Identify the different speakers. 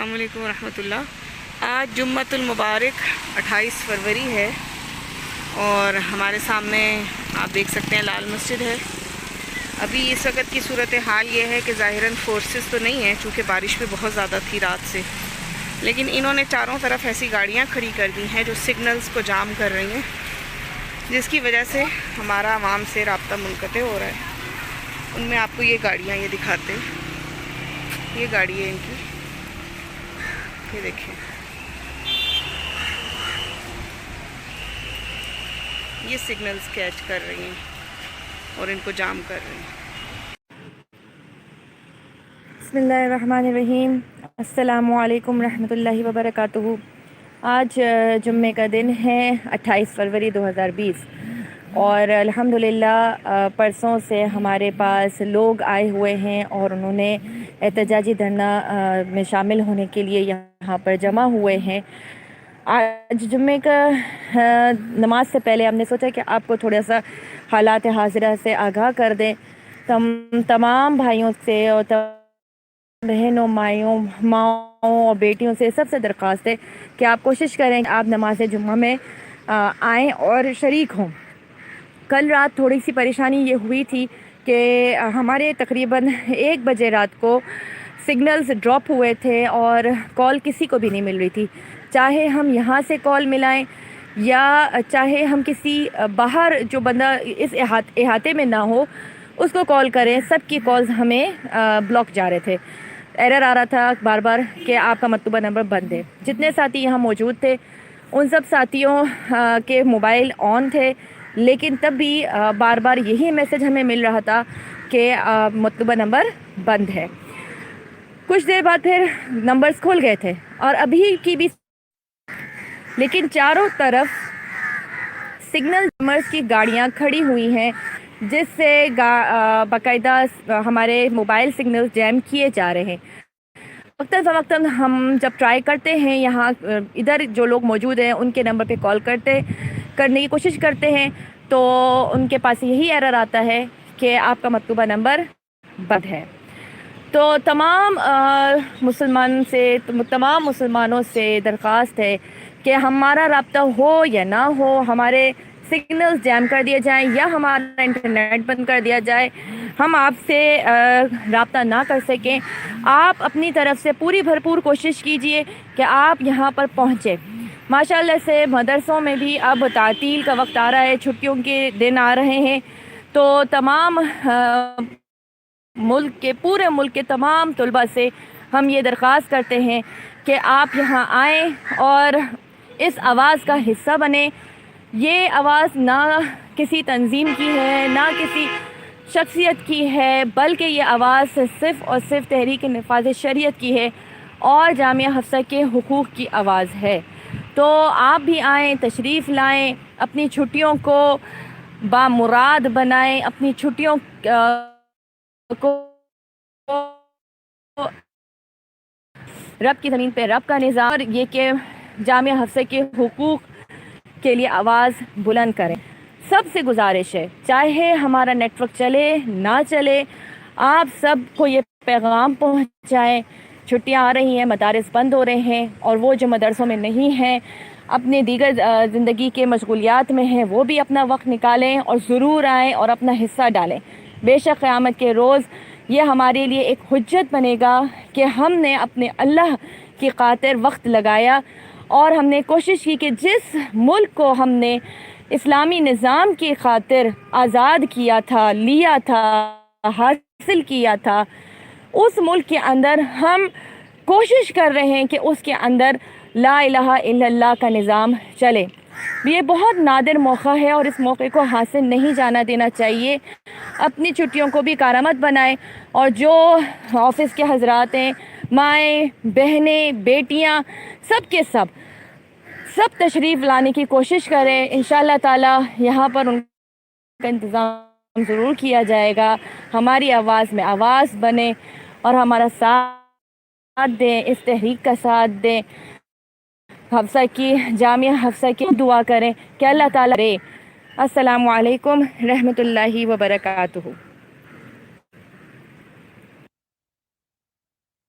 Speaker 1: السلام علیکم ورحمۃ اللہ۔ آج جمعۃ المبارک 28 فروری ہے اور ہمارے سامنے آپ دیکھ سکتے ہیں لال مسجد ہے۔ ابھی اس وقت کی صورتحال یہ ہے کہ ظاہراً فورسز تو نہیں ہیں چونکہ بارش بھی بہت زیادہ تھی رات سے، لیکن انہوں نے چاروں طرف ایسی گاڑیاں کھڑی کر دی ہیں جو سگنلز کو جام کر رہی ہیں، جس کی وجہ سے ہمارا عوام سے رابطہ منقطع ہو رہا ہے۔ ان میں آپ کو یہ گاڑیاں یہ دکھاتے ہیں، یہ گاڑی ہے ان کی، یہ دیکھیں، یہ سگنلز کیچ کر رہی ہیں اور ان کو جام کر رہی ہیں۔
Speaker 2: بسم اللہ الرحمن الرحیم۔ السلام علیکم ورحمۃ اللہ وبرکاتہ۔ آج جمعے کا دن ہے 28 فروری 2020 اور الحمدللہ پرسوں سے ہمارے پاس لوگ آئے ہوئے ہیں اور انہوں نے احتجاجی دھرنا میں شامل ہونے کے لیے یہاں پر جمع ہوئے ہیں۔ آج جمعے کا نماز سے پہلے ہم نے سوچا کہ آپ کو تھوڑا سا حالات حاضرہ سے آگاہ کر دیں۔ تمام بھائیوں سے اور بہنوں، ماؤں اور بیٹیوں سے سب سے درخواست ہے کہ آپ کوشش کریں کہ آپ نماز جمعہ میں آئیں اور شریک ہوں۔ کل رات تھوڑی سی پریشانی یہ ہوئی تھی کہ ہمارے تقریباً 1 بجے رات کو سگنلز ڈراپ ہوئے تھے اور کال کسی کو بھی نہیں مل رہی تھی، چاہے ہم یہاں سے کال ملائیں یا چاہے ہم کسی باہر جو بندہ اس احاطے میں نہ ہو اس کو کال کریں، سب کی کالز ہمیں بلاک جا رہے تھے۔ ایرر آ رہا تھا بار بار کہ آپ کا مطلوبہ نمبر بند ہے۔ جتنے ساتھی یہاں موجود تھے ان سب ساتھیوں کے موبائل آن تھے، لیکن تب بھی بار بار یہی میسج ہمیں مل رہا تھا کہ مطلوبہ نمبر بند ہے۔ کچھ دیر بعد پھر نمبرز کھل گئے تھے اور ابھی کی بھی، لیکن چاروں طرف سگنل جیمرز کی گاڑیاں کھڑی ہوئی ہیں، جس سے باقاعدہ ہمارے موبائل سگنل جیم کیے جا رہے ہیں۔ وقتاً فوقتاً ہم جب ٹرائی کرتے ہیں، یہاں ادھر جو لوگ موجود ہیں ان کے نمبر پہ کال کرنے کی کوشش کرتے ہیں تو ان کے پاس یہی ایرر آتا ہے کہ آپ کا مطلوبہ نمبر بند ہے۔ تو تمام مسلمانوں سے درخواست ہے کہ ہمارا رابطہ ہو یا نہ ہو، ہمارے سگنلز جیم کر دیے جائیں یا ہمارا انٹرنیٹ بند کر دیا جائے، ہم آپ سے رابطہ نہ کر سکیں، آپ اپنی طرف سے پوری بھرپور کوشش کیجئے کہ آپ یہاں پر پہنچیں۔ ماشاءاللہ سے مدرسوں میں بھی اب تعطیل کا وقت آ رہا ہے، چھٹیوں کے دن آ رہے ہیں، تو تمام پورے ملک کے تمام طلباء سے ہم یہ درخواست کرتے ہیں کہ آپ یہاں آئیں اور اس آواز کا حصہ بنیں۔ یہ آواز نہ کسی تنظیم کی ہے، نہ کسی شخصیت کی ہے، بلکہ یہ آواز صرف اور صرف تحریک نفاذ شریعت کی ہے اور جامعہ حفصہ کے حقوق کی آواز ہے۔ تو آپ بھی آئیں، تشریف لائیں، اپنی چھٹیوں کو بامراد بنائیں، اپنی چھٹیوں کو رب کی زمین پہ رب کا نظام، اور یہ کہ جامعہ حفصہ کے حقوق کے لیے آواز بلند کریں۔ سب سے گزارش ہے، چاہے ہمارا نیٹ ورک چلے نہ چلے، آپ سب کو یہ پیغام پہنچائیں۔ چھٹیاں آ رہی ہیں، مدارس بند ہو رہے ہیں، اور وہ جو مدرسوں میں نہیں ہیں، اپنے دیگر زندگی کے مشغولیات میں ہیں، وہ بھی اپنا وقت نکالیں اور ضرور آئیں اور اپنا حصہ ڈالیں۔ بے شک قیامت کے روز یہ ہمارے لیے ایک حجت بنے گا کہ ہم نے اپنے اللہ کی خاطر وقت لگایا اور ہم نے کوشش کی کہ جس ملک کو ہم نے اسلامی نظام کی خاطر آزاد کیا تھا، لیا تھا، حاصل کیا تھا، اس ملک کے اندر ہم کوشش کر رہے ہیں کہ اس کے اندر لا الہ الا اللہ کا نظام چلے۔ یہ بہت نادر موقع ہے اور اس موقع کو حاصل نہیں جانا دینا چاہیے۔ اپنی چھٹیوں کو بھی کارآمد بنائیں، اور جو آفس کے حضرات ہیں، مائیں، بہنیں، بیٹیاں، سب کے سب تشریف لانے کی کوشش کریں۔ انشاءاللہ تعالی یہاں پر ان کا انتظام ضرور کیا جائے گا۔ ہماری آواز میں آواز بنے اور ہمارا ساتھ دیں، اس تحریک کا ساتھ دیں، حفصہ کی، جامعہ حفصہ کی دعا کریں کہ اللہ تعالی۔ السلام علیکم رحمۃ اللہ وبرکاتہ۔